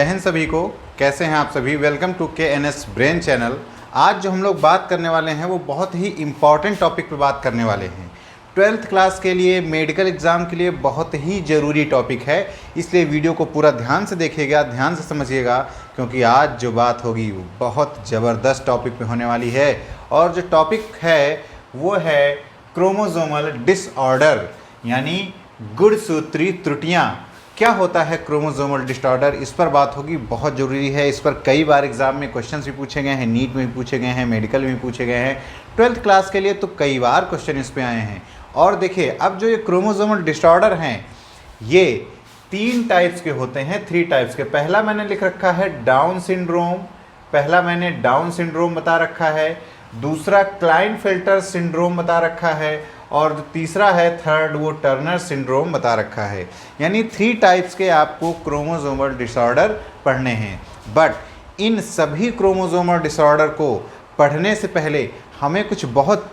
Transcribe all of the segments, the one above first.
जय हिंद सभी को। कैसे हैं आप सभी। Welcome to KNS brain channel. आज जो हम लोग बात करने वाले हैं वो बहुत ही इम्पॉर्टेंट टॉपिक पे बात करने वाले हैं। 12th क्लास के लिए, मेडिकल एग्ज़ाम के लिए बहुत ही ज़रूरी टॉपिक है, इसलिए वीडियो को पूरा ध्यान से देखिएगा, ध्यान से समझिएगा, क्योंकि आज जो बात होगी वो बहुत ज़बरदस्त टॉपिक पे होने वाली है। और जो टॉपिक है वो है क्रोमोसोमल डिसऑर्डर, यानी गुणसूत्री त्रुटियाँ। क्या होता है क्रोमोसोमल डिसऑर्डर, इस पर बात होगी, बहुत ज़रूरी है। इस पर कई बार एग्जाम में क्वेश्चंस भी पूछे गए हैं, नीट में भी पूछे गए हैं, मेडिकल में भी पूछे गए हैं। 12th क्लास के लिए तो कई बार क्वेश्चन इस पे आए हैं। और देखिए, अब जो ये क्रोमोसोमल डिसऑर्डर हैं ये 3 टाइप्स के होते हैं, 3 टाइप्स के। पहला मैंने लिख रखा है डाउन सिंड्रोम, पहला मैंने डाउन सिंड्रोम बता रखा है, दूसरा क्लाइनफेल्टर सिंड्रोम बता रखा है, और जो तीसरा है थर्ड वो टर्नर सिंड्रोम बता रखा है। यानी 3 टाइप्स के आपको क्रोमोसोमल डिसऑर्डर पढ़ने हैं। बट इन सभी क्रोमोसोमल डिसऑर्डर को पढ़ने से पहले हमें कुछ बहुत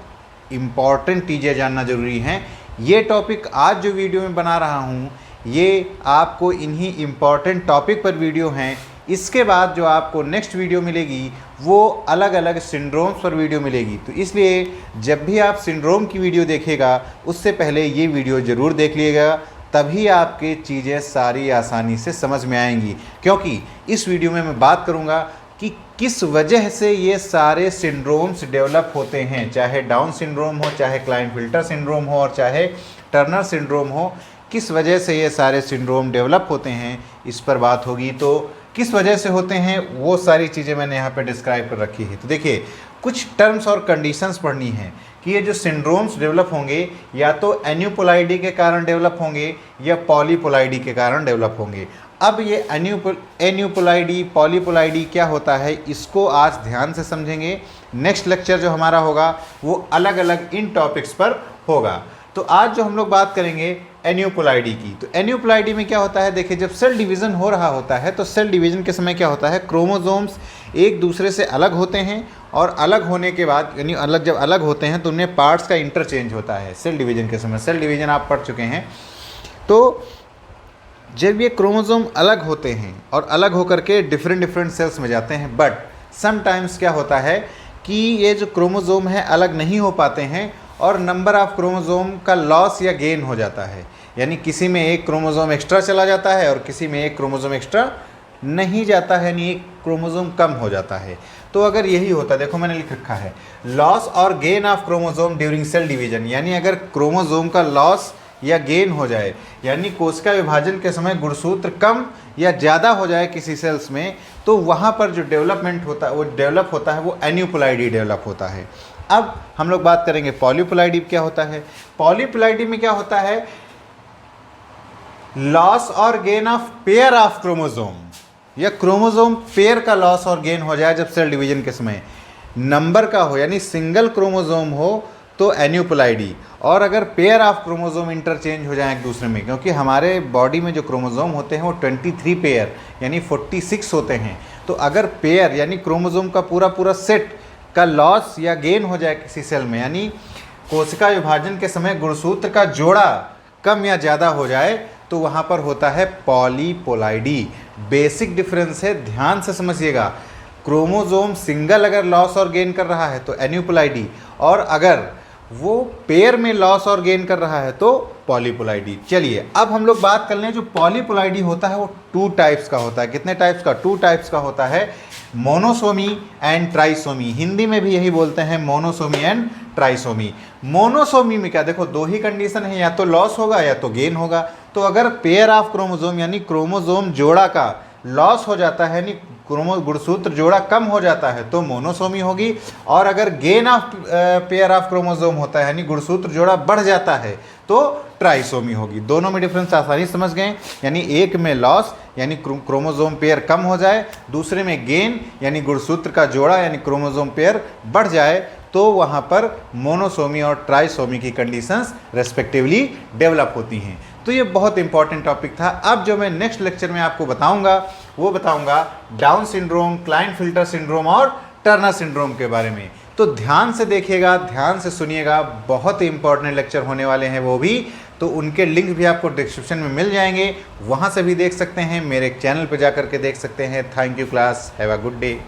इम्पॉर्टेंट चीज़ें जानना ज़रूरी हैं। ये टॉपिक आज जो वीडियो में बना रहा हूँ ये आपको इन्हीं इम्पॉर्टेंट टॉपिक पर वीडियो हैं। इसके बाद जो आपको नेक्स्ट वीडियो मिलेगी वो अलग अलग सिंड्रोम्स पर वीडियो मिलेगी। तो इसलिए जब भी आप सिंड्रोम की वीडियो देखेगा उससे पहले ये वीडियो ज़रूर देख लीजिएगा, तभी आपके चीज़ें सारी आसानी से समझ में आएंगी। क्योंकि इस वीडियो में मैं बात करूँगा कि किस वजह से ये सारे सिंड्रोम्स डेवलप होते हैं, चाहे डाउन सिंड्रोम हो, चाहे क्लाइनफिल्टर सिंड्रोम हो, और चाहे टर्नर सिंड्रोम हो। किस वजह से ये सारे सिंड्रोम डेवलप होते हैं इस पर बात होगी। तो किस वजह से होते हैं वो सारी चीज़ें मैंने यहाँ पे डिस्क्राइब कर रखी है। तो देखिए, कुछ टर्म्स और कंडीशंस पढ़नी है कि ये जो सिंड्रोम्स डेवलप होंगे या तो एन्यूपोलाइडी के कारण डेवलप होंगे या पॉलीपोलाइडी के कारण डेवलप होंगे। अब ये एन्यूपोलाइडी, पॉलीपोलाइडी क्या होता है इसको आज ध्यान से समझेंगे। नेक्स्ट लेक्चर जो हमारा होगा वो अलग अलग इन टॉपिक्स पर होगा। तो आज जो हम लोग बात करेंगे एन्यूपोलाइडी की, तो एन्यूपोलाइडी में क्या होता है, देखिए, जब सेल डिवीज़न हो रहा होता है तो सेल डिवीज़न के समय क्या होता है, क्रोमोसोम्स एक दूसरे से अलग होते हैं, और अलग होने के बाद यानी जब अलग होते हैं तो उनमें पार्ट्स का इंटरचेंज होता है सेल डिवीज़न के समय। सेल डिवीज़न आप पढ़ चुके हैं। तो जब ये क्रोमोसोम अलग होते हैं और अलग होकर के डिफरेंट सेल्स में जाते हैं, बट समटाइम्स क्या होता है कि ये जो क्रोमोसोम है अलग नहीं हो पाते हैं और नंबर ऑफ क्रोमोसोम का लॉस या गेन हो जाता है। यानी किसी में एक क्रोमोसोम एक्स्ट्रा चला जाता है और किसी में एक क्रोमोसोम एक्स्ट्रा नहीं जाता है, यानी एक क्रोमोसोम कम हो जाता है। तो अगर यही होता, देखो मैंने लिख रखा है लॉस और gain of chromosome during cell division, यानी अगर क्रोमोसोम का लॉस या गेन हो जाए, यानी कोशिका विभाजन के समय गुणसूत्र कम या ज़्यादा हो जाए किसी सेल्स में, तो वहाँ पर जो डेवलपमेंट होता है वो डेवलप होता है, वो एन्यूपोलाइडी डेवलप होता है। अब हम लोग बात करेंगे पॉलीपोलाइडी क्या होता है। पॉलीपोलाइडी में क्या होता है, लॉस और gain of pair of chromosome, या क्रोमोसोम पेयर का लॉस और गेन हो जाए जब सेल डिवीजन के समय। नंबर का हो यानी सिंगल क्रोमोसोम हो तो एन्यूपोलाइडी, और अगर पेयर ऑफ क्रोमोसोम इंटरचेंज हो जाए एक दूसरे में, क्योंकि हमारे बॉडी में जो क्रोमोसोम होते हैं वो 23 पेयर यानी 46 होते हैं। तो अगर पेयर यानी क्रोमोसोम का पूरा सेट का लॉस या गेन हो जाए किसी सेल में, यानी कोशिका विभाजन के समय गुणसूत्र का जोड़ा कम या ज़्यादा हो जाए, तो वहाँ पर होता है पॉलीपोलाइडी। बेसिक डिफरेंस है, ध्यान से समझिएगा। क्रोमोसोम सिंगल अगर लॉस और गेन कर रहा है तो एन्यूपोलाइडी, और अगर वो पेयर में लॉस और गेन कर रहा है तो पॉलीपोलाइडी। चलिए अब हम लोग बात कर लें, जो पॉलीपोलाइडी होता है वो 2 टाइप्स का होता है। कितने टाइप्स का? 2 टाइप्स का होता है, मोनोसोमी एंड ट्राइसोमी। हिंदी में भी यही बोलते हैं, मोनोसोमी एंड ट्राइसोमी। मोनोसोमी में क्या, देखो 2 ही कंडीशन है, या तो लॉस होगा या तो गेन होगा। तो अगर पेयर ऑफ क्रोमोसोम यानी क्रोमोसोम जोड़ा का लॉस हो जाता है, यानी गुणसूत्र जोड़ा कम हो जाता है, तो मोनोसोमी होगी। और अगर gain of pair of chromosome होता है यानी गुणसूत्र जोड़ा बढ़ जाता है तो ट्राइसोमी होगी। दोनों में डिफरेंस आसानी समझ गए। यानी एक में लॉस यानी क्रोमोसोम पेयर कम हो जाए, दूसरे में गेन यानी गुणसूत्र का जोड़ा यानी क्रोमोसोम पेयर बढ़ जाए, तो वहाँ पर मोनोसोमी और ट्राइसोमी की कंडीशंस रेस्पेक्टिवली डेवलप होती हैं। तो ये बहुत इंपॉर्टेंट टॉपिक था। अब जो मैं नेक्स्ट लेक्चर में आपको बताऊंगा वो बताऊंगा डाउन सिंड्रोम, क्लाइनफिल्टर सिंड्रोम और टर्नर सिंड्रोम के बारे में। तो ध्यान से देखिएगा, ध्यान से सुनिएगा, बहुत ही इंपॉर्टेंट लेक्चर होने वाले हैं वो भी। तो उनके लिंक भी आपको डिस्क्रिप्शन में मिल जाएंगे, वहाँ से भी देख सकते हैं, मेरे चैनल पर जा कर के देख सकते हैं। Thank you class, have a good day.